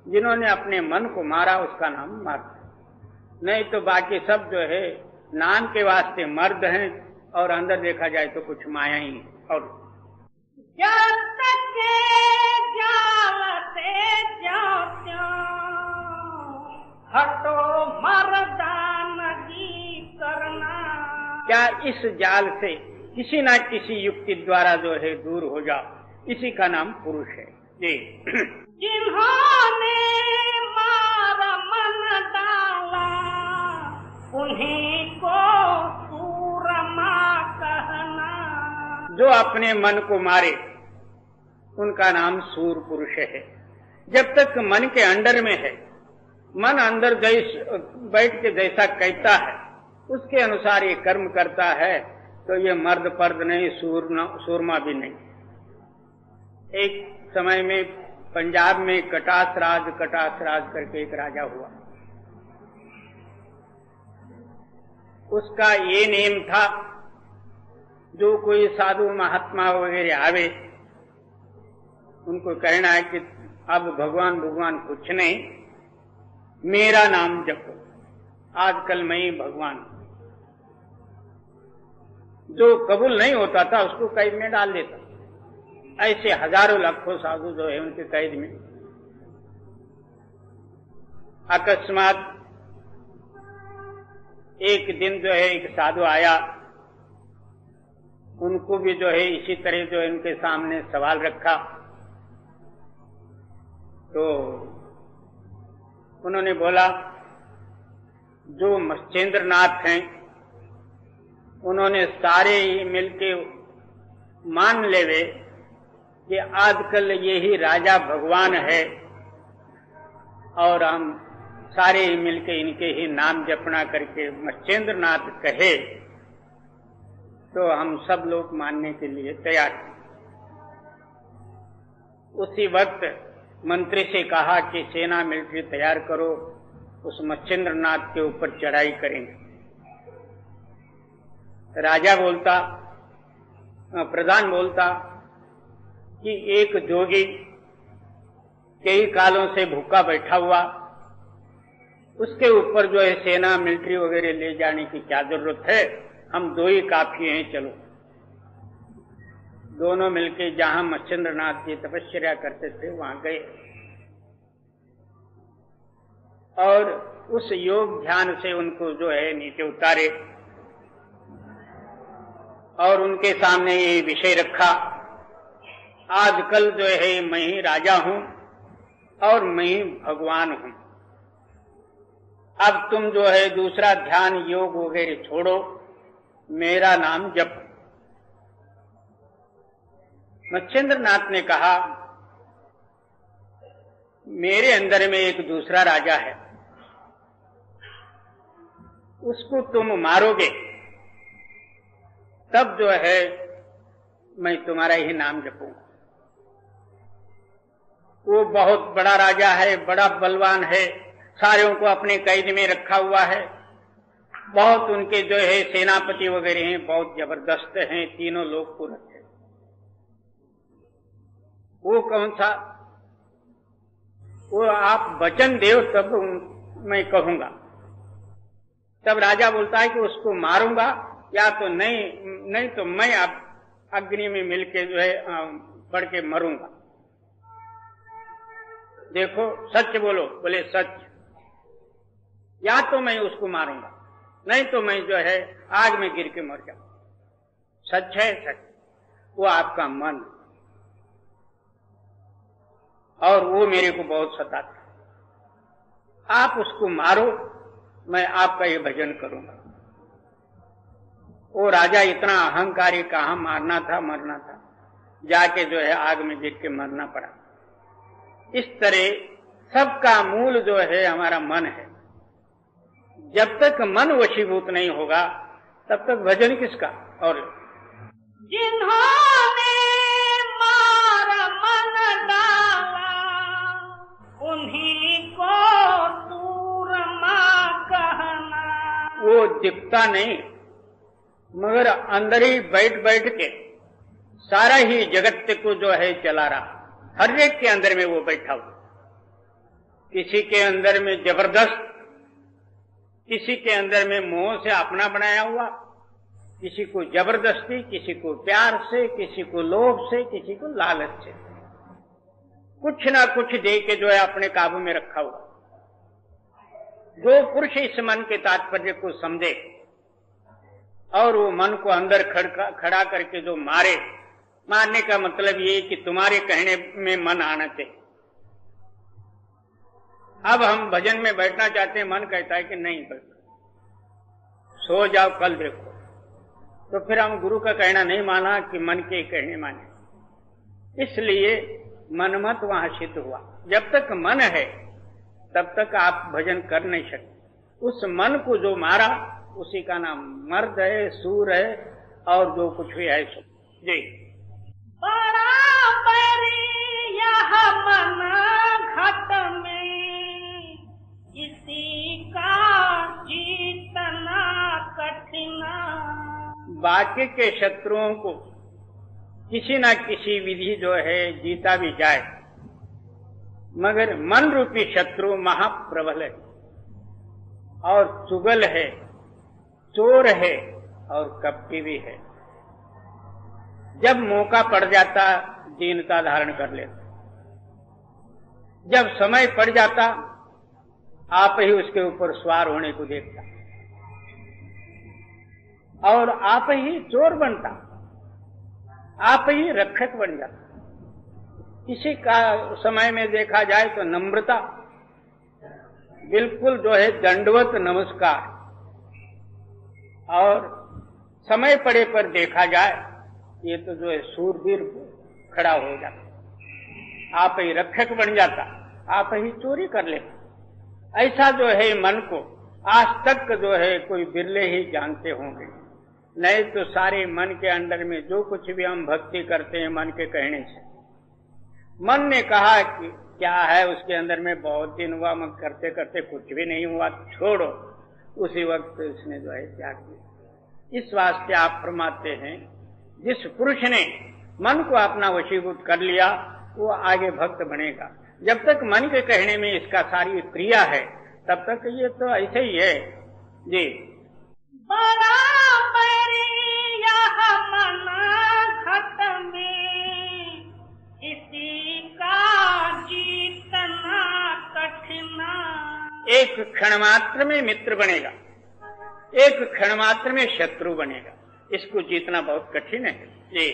जिन्होंने अपने मन को मारा उसका नाम मर्द। नहीं तो बाकी सब जो है नाम के वास्ते मर्द हैं, और अंदर देखा जाए तो कुछ माया ही है। और जब तक के जाल से ज्यों हटो मर्दानगी करना। क्या इस जाल से किसी ना किसी युक्ति द्वारा जो है दूर हो जाओ, इसी का नाम पुरुष है जी। जिन्होंने मारा मन डाला उन्हीं को सूरमा कहना। जो अपने मन को मारे उनका नाम सूर पुरुष है। जब तक मन के अंडर में है, मन अंदर बैठ के जैसा कहता है उसके अनुसार ये कर्म करता है, तो ये मर्द पर्द नहीं, सूरमा भी नहीं। एक समय में पंजाब में कटास राज करके एक राजा हुआ। उसका ये नेम था, जो कोई साधु महात्मा वगैरह आवे उनको कहना है कि अब भगवान कुछ नहीं, मेरा नाम जपो, आजकल मैं ही भगवान। जो कबूल नहीं होता था उसको कैद में डाल देता। ऐसे हजारों लाखों साधु जो है उनके कैद में। अकस्मात एक दिन जो है एक साधु आया, उनको भी जो है इसी तरह जो है उनके सामने सवाल रखा। तो उन्होंने बोला, जो मच्छेंद्र नाथ हैं उन्होंने सारे ही मिलके मान लेवे कि आजकल यही राजा भगवान है, और हम सारे ही मिलके इनके ही नाम जपना करके मच्छेंद्र नाथ कहे तो हम सब लोग मानने के लिए तैयार हैं। उसी वक्त मंत्री से कहा कि सेना मिलिट्री तैयार करो, उस मच्छेंद्र नाथ के ऊपर चढ़ाई करेंगे। राजा बोलता, प्रधान बोलता कि एक जोगी कई कालों से भूखा बैठा हुआ, उसके ऊपर जो है सेना मिलिट्री वगैरह ले जाने की क्या जरूरत है, हम दो ही काफी हैं, चलो। दोनों मिलके जहां मच्छेंद्र नाथ जी तपस्या करते थे वहां गए और उस योग ध्यान से उनको जो है नीचे उतारे और उनके सामने ये विषय रखा, आजकल जो है मैं ही राजा हूं और मैं ही भगवान हूं। अब तुम जो है दूसरा ध्यान योग वगैरह छोड़ो, मेरा नाम जप। मच्छेंद्र नाथ ने कहा, मेरे अंदर में एक दूसरा राजा है, उसको तुम मारोगे तब जो है मैं तुम्हारा ही नाम जपूंगा। वो बहुत बड़ा राजा है, बड़ा बलवान है, सारों को अपने कैद में रखा हुआ है, बहुत उनके जो है सेनापति वगैरह हैं, बहुत जबरदस्त हैं, तीनों लोग पुरुष हैं। वो कौन सा? वो आप वचन देव तब मैं कहूंगा। तब राजा बोलता है कि उसको मारूंगा या तो नहीं तो मैं अब अग्नि में मिलके जो है पड़ के मरूंगा। देखो सच बोलो। बोले सच। या तो मैं उसको मारूंगा, नहीं तो मैं जो है आग में गिर के मर जाऊं। सच है सच। वो आपका मन, और वो मेरे को बहुत सताता। आप उसको मारो, मैं आपका ये भजन करूंगा। वो राजा इतना अहंकारी, कहां मारना था मरना था, जाके जो है आग में गिर के मरना पड़ा। इस तरह सबका मूल जो है हमारा मन है। जब तक मन वशीभूत नहीं होगा तब तक भजन किसका? और जिन्होंने मारा मन डाला उन्हीं को सूरमा कहना। वो दिखता नहीं, मगर अंदर ही बैठ बैठ के सारा ही जगत को जो है चला रहा। हर एक के अंदर में वो बैठा हुआ। किसी के अंदर में जबरदस्त, किसी के अंदर में मोह से अपना बनाया हुआ, किसी को जबरदस्ती, किसी को प्यार से, किसी को लोभ से, किसी को लालच से, कुछ ना कुछ दे के जो है अपने काबू में रखा हुआ। जो पुरुष इस मन के तात्पर्य को समझे और वो मन को अंदर खड़ा करके जो मारने का मतलब ये कि तुम्हारे कहने में मन आना चाहिए। अब हम भजन में बैठना चाहते हैं, मन कहता है कि नहीं बैठो, सो जाओ, कल देखो। तो फिर हम गुरु का कहना नहीं माना कि मन के कहने माने, इसलिए मनमत वहां सिद्ध हुआ। जब तक मन है तब तक आप भजन कर नहीं सकते। उस मन को जो मारा उसी का नाम मर्द है, सूर है, और जो कुछ भी है सो। जी बराबरी यह मन घट में, इसी का जीतना कठिन। बाकी के शत्रुओं को किसी न किसी विधि जो है जीता भी जाए, मगर मन रूपी शत्रु महाप्रबल है और चुगल है, चोर है और कपटी भी है। जब मौका पड़ जाता दीनता धारण कर लेता, जब समय पड़ जाता आप ही उसके ऊपर सवार होने को देखता और आप ही चोर बनता, आप ही रक्षक बन जाता। किसी का समय में देखा जाए तो नम्रता, बिल्कुल जो है दंडवत नमस्कार, और समय पड़े पर देखा जाए ये तो जो है सूरवीर खड़ा हो जाता, आप ही रक्षक बन जाता, आप ही चोरी कर लेता। ऐसा जो है मन को आज तक जो है कोई बिरले ही जानते होंगे, नहीं तो सारे मन के अंदर में जो कुछ भी हम भक्ति करते हैं मन के कहने से। मन ने कहा कि क्या है उसके अंदर में, बहुत दिन हुआ मैं करते करते कुछ भी नहीं हुआ, छोड़ो, उसी वक्त उसने जो है त्याग किया। इस वास्ते आप फरमाते हैं जिस पुरुष ने मन को अपना वशीभूत कर लिया वो आगे भक्त बनेगा। जब तक मन के कहने में इसका सारी क्रिया है तब तक ये तो ऐसे ही है। जी बराबरी यह मन घट में, इसी का जीतना कठिन। एक क्षण मात्र में मित्र बनेगा, एक क्षण मात्र में शत्रु बनेगा, इसको जीतना बहुत कठिन है। जी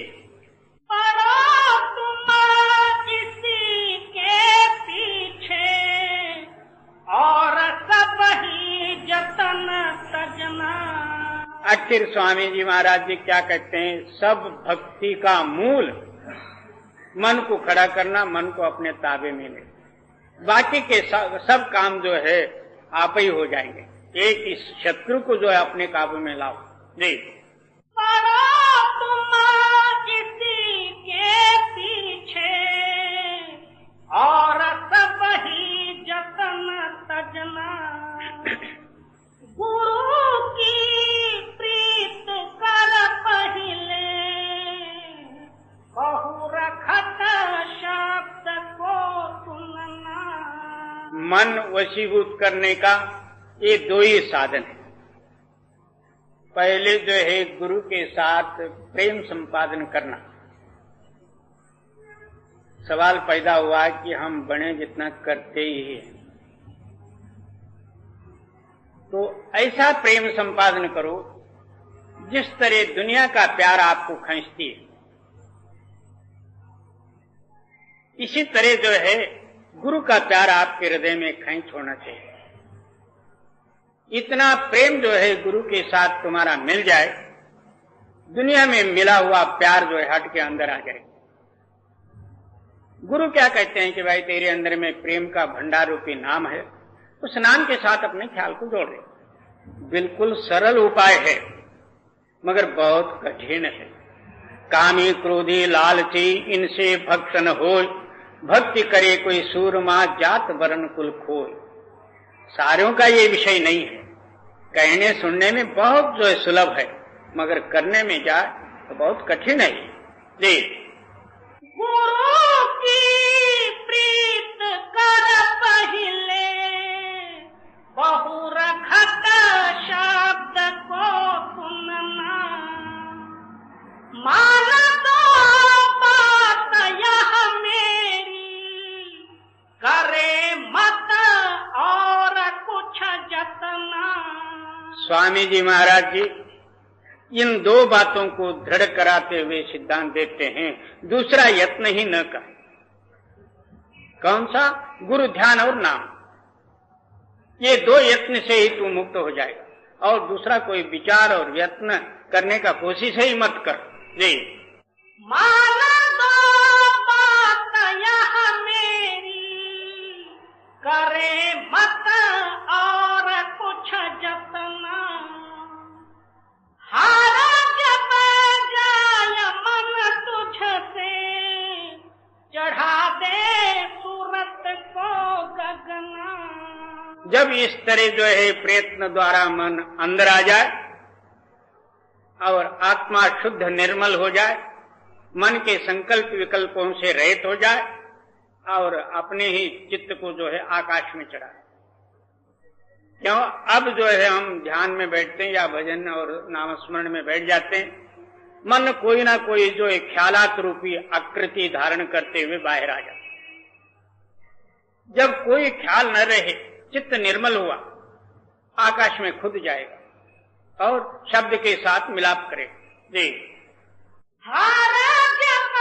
परो तुम इसी के पीछे, और सब ही जतन तजना। आखिर स्वामी जी महाराज जी क्या कहते हैं, सब भक्ति का मूल मन को खड़ा करना, मन को अपने ताबे में ले, बाकी के सब काम जो है आप ही हो जाएंगे। एक इस शत्रु को जो है अपने काबू में लाओ। जी परो तुम इसी के पीछे, और सब ही जतन तजना। गुरु की प्रीत कर पहिले, बहु रखत शब्द को सुनना। मन वशीभूत करने का ये दो ही साधन है। पहले जो है गुरु के साथ प्रेम संपादन करना। सवाल पैदा हुआ कि हम बने जितना करते ही हैं, तो ऐसा प्रेम संपादन करो जिस तरह दुनिया का प्यार आपको खींचती है, इसी तरह जो है गुरु का प्यार आपके हृदय में खींच होना चाहिए। इतना प्रेम जो है गुरु के साथ तुम्हारा मिल जाए, दुनिया में मिला हुआ प्यार जो है हट के अंदर आ जाए। गुरु क्या कहते हैं कि भाई तेरे अंदर में प्रेम का भंडार रूपी नाम है, उस नाम के साथ अपने ख्याल को जोड़ ले। बिल्कुल सरल उपाय है मगर बहुत कठिन है। कामी क्रोधी लालची इनसे भक्त न होय, भक्ति करे कोई सूरमा जात वर्ण कुल खोय। सारों का ये विषय नहीं है, कहने सुनने में बहुत जो है सुलभ है मगर करने में जाए तो बहुत कठिन है। जी गुरु की प्रीत कर पहिले, बहु रखत शब्द को सुनना। मान दो बात यह मेरी, करे मत और कुछ जतना। स्वामी जी महाराज जी इन दो बातों को दृढ़ कराते हुए सिद्धांत देते हैं, दूसरा यत्न ही न कर। कौन सा? गुरु ध्यान और नाम। ये दो यत्न से ही तू मुक्त हो जाएगा, और दूसरा कोई विचार और यत्न करने का कोशिश ही मत कर। जी माना दो बात यह मेरी, करे मत और कुछ जतना, हारा जब जाय मन तुझसे, चढ़ा दे सूरत को गगना। जब इस तरह जो है प्रयत्न द्वारा मन अंदर आ जाए और आत्मा शुद्ध निर्मल हो जाए, मन के संकल्प विकल्पों से रहित हो जाए और अपने ही चित्त को जो है आकाश में चढ़ाए। क्यों? अब जो है हम ध्यान में बैठते हैं या भजन और नामस्मरण में बैठ जाते हैं, मन कोई ना कोई जो है ख्यालात रूपी आकृति धारण करते हुए बाहर आ जाता। जब कोई ख्याल न रहे, चित्त निर्मल हुआ, आकाश में खुद जाएगा और शब्द के साथ मिलाप करेगा। जी हारा जब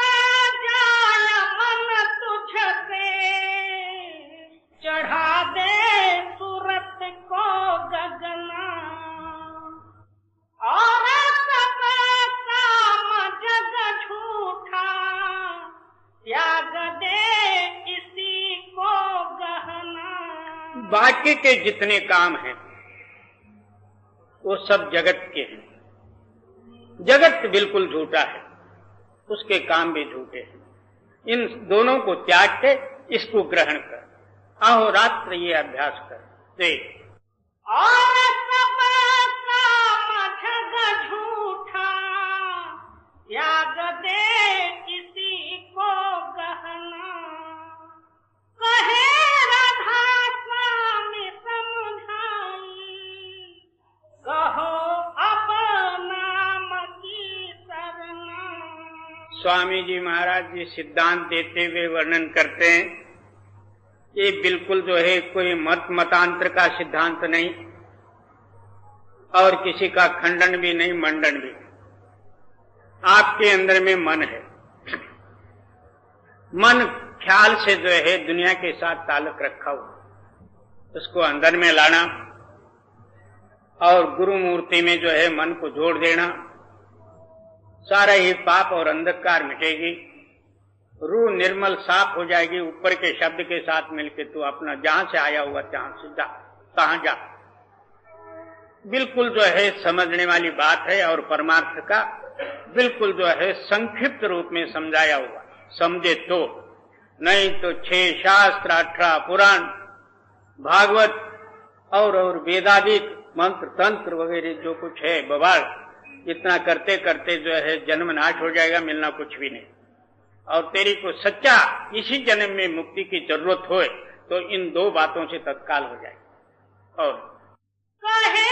जाय मन तुझसे, चढ़ा दे सूरत को गगना, और सब काम जग झूठा, त्याग दे इसी को गहना। बाकी के जितने काम हैं वो सब जगत के हैं। जगत बिल्कुल झूठा है, उसके काम भी झूठे हैं। इन दोनों को त्याग के इसको ग्रहण कर, अहोरात्र ये अभ्यास कर। देख और सब काम जग झूठा, त्याग दे इसी को गहना। कहे राधा स्वामी समझाई, कहो अब नाम की सरना। स्वामी जी महाराज जी सिद्धांत देते हुए वर्णन करते हैं, ये बिल्कुल जो है कोई मतांतर का सिद्धांत नहीं और किसी का खंडन भी नहीं, मंडन भी। आपके अंदर में मन है, मन ख्याल से जो है दुनिया के साथ ताल्लुक रखा हुआ, उसको अंदर में लाना और गुरु मूर्ति में जो है मन को जोड़ देना, सारा ही पाप और अंधकार मिटेगी, रूह निर्मल साफ हो जाएगी। ऊपर के शब्द के साथ मिलके तू अपना जहां से आया हुआ जहां से जा, कहां जा। बिल्कुल जो है समझने वाली बात है और परमार्थ का बिल्कुल जो है संक्षिप्त रूप में समझाया हुआ। समझे तो, नहीं तो 6 शास्त्र, 18 पुराण, भागवत और वेदादिक मंत्र तंत्र वगैरह जो कुछ है बवाल, इतना करते करते जो है जन्म नाश हो जाएगा, मिलना कुछ भी नहीं। और तेरी को सच्चा इसी जन्म में मुक्ति की जरूरत हो तो इन दो बातों से तत्काल हो जाएगी। और कहे